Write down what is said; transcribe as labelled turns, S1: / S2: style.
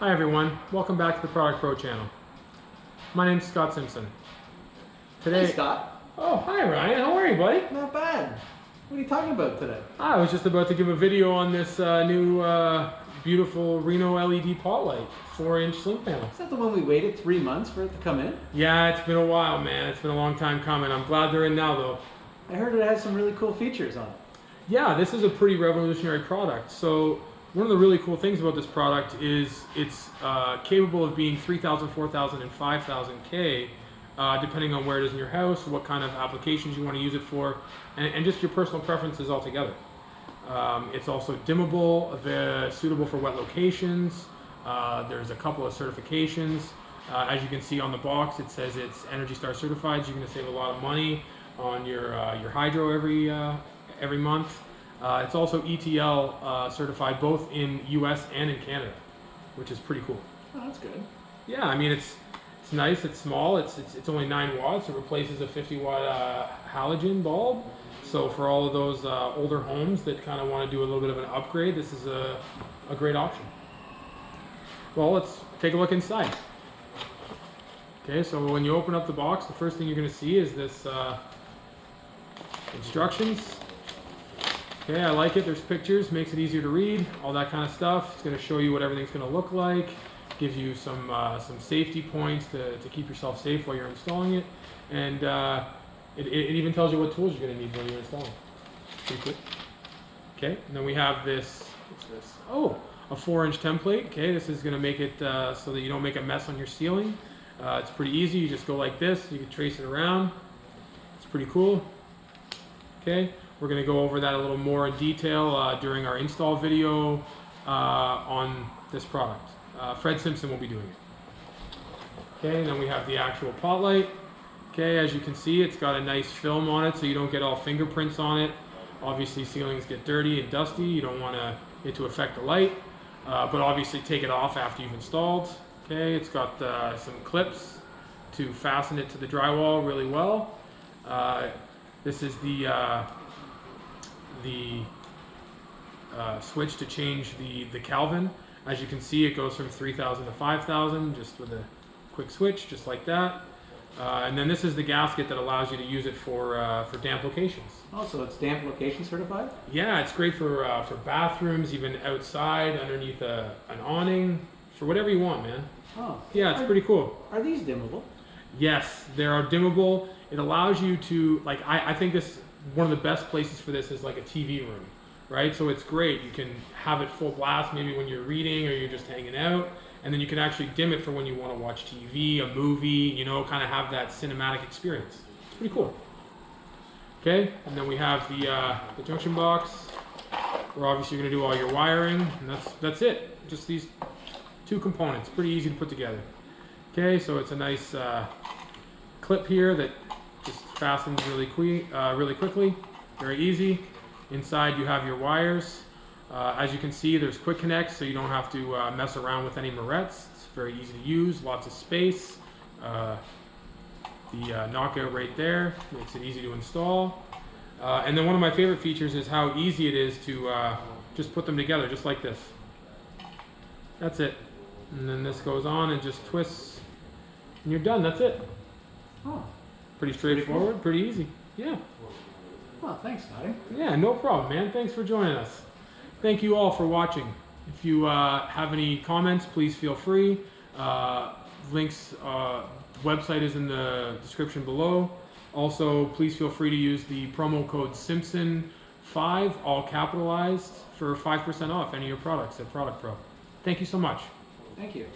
S1: Hi everyone, welcome back to the Product Pro channel. My name's Scott Simpson. Today,
S2: Hey Scott.
S1: Oh, hi Ryan, how are you, buddy?
S2: Not bad. What are you talking about today?
S1: I was just about to give a video on this new beautiful Reno LED pot light, 4-inch slim panel.
S2: Is that the one we waited 3 months for it to come in?
S1: Yeah, it's been a while, man. It's been a long time coming. I'm glad they're in now, though.
S2: I heard it has some really cool features on it.
S1: Yeah, this is a pretty revolutionary product. So one of the really cool things about this product is it's capable of being 3000, 4000, and 5000 K, depending on where it is in your house, what kind of applications you want to use it for, and just your personal preferences altogether. It's also dimmable, suitable for wet locations. There's a couple of certifications. As you can see on the box, it says it's Energy Star certified. So you're going to save a lot of money on your hydro every month. It's also ETL certified both in US and in Canada, which is pretty cool.
S2: Oh, that's good.
S1: Yeah, I mean it's nice, it's small, it's only 9 watts. It replaces a 50-watt halogen bulb. So for all of those older homes that kind of want to do a little bit of an upgrade, this is a great option. Well, let's take a look inside. Okay, so when you open up the box, the first thing you're going to see is this instructions. Okay, I like it. There's pictures, makes it easier to read, all that kind of stuff. It's going to show you what everything's going to look like, gives you some safety points to keep yourself safe while you're installing it, and it even tells you what tools you're going to need when you're installing. Pretty cool. Okay, and then we have this. What's this? Oh, a 4-inch template. Okay, this is going to make it so that you don't make a mess on your ceiling. It's pretty easy. You just go like this. You can trace it around. It's pretty cool. Okay. We're going to go over that a little more in detail during our install video on this product. Fred Simpson will be doing it. Okay, and then we have the actual pot light. Okay, as you can see, it's got a nice film on it so you don't get all fingerprints on it. Obviously, ceilings get dirty and dusty. You don't want it to affect the light, but obviously take it off after you've installed. Okay, it's got some clips to fasten it to the drywall really well. This is the switch to change the Kelvin. As you can see, it goes from 3000 to 5000 just with a quick switch, just like that. And then this is the gasket that allows you to use it for damp locations.
S2: Oh, so it's damp location certified?
S1: Yeah, it's great for bathrooms, even outside, underneath an awning, for whatever you want, man.
S2: Oh.
S1: Yeah, it's pretty cool.
S2: Are these dimmable?
S1: Yes, they are dimmable. It allows you to, like, I think this, one of the best places for this is like a TV room, right? So it's great. You can have it full blast maybe when you're reading or you're just hanging out, and then you can actually dim it for when you want to watch TV, a movie, you know, kind of have that cinematic experience. It's pretty cool. Okay, and then we have the junction box, where obviously you're going to do all your wiring, and that's it. Just these 2 components, pretty easy to put together. Okay, so it's a nice clip here that just fastens really quickly, very easy. Inside you have your wires. As you can see, there's quick connects, so you don't have to mess around with any morettes. It's very easy to use, lots of space. The knockout right there makes it easy to install. And then one of my favorite features is how easy it is to just put them together, just like this. That's it. And then this goes on and just twists, and you're done. That's it.
S2: Oh.
S1: Pretty straightforward, pretty easy. Yeah.
S2: Well, thanks, Scotty.
S1: Yeah, no problem, man. Thanks for joining us. Thank you all for watching. If you have any comments, please feel free. Links, website is in the description below. Also, please feel free to use the promo code Simpson5, all capitalized, for 5% off any of your products at Product Pro. Thank you so much.
S2: Thank you.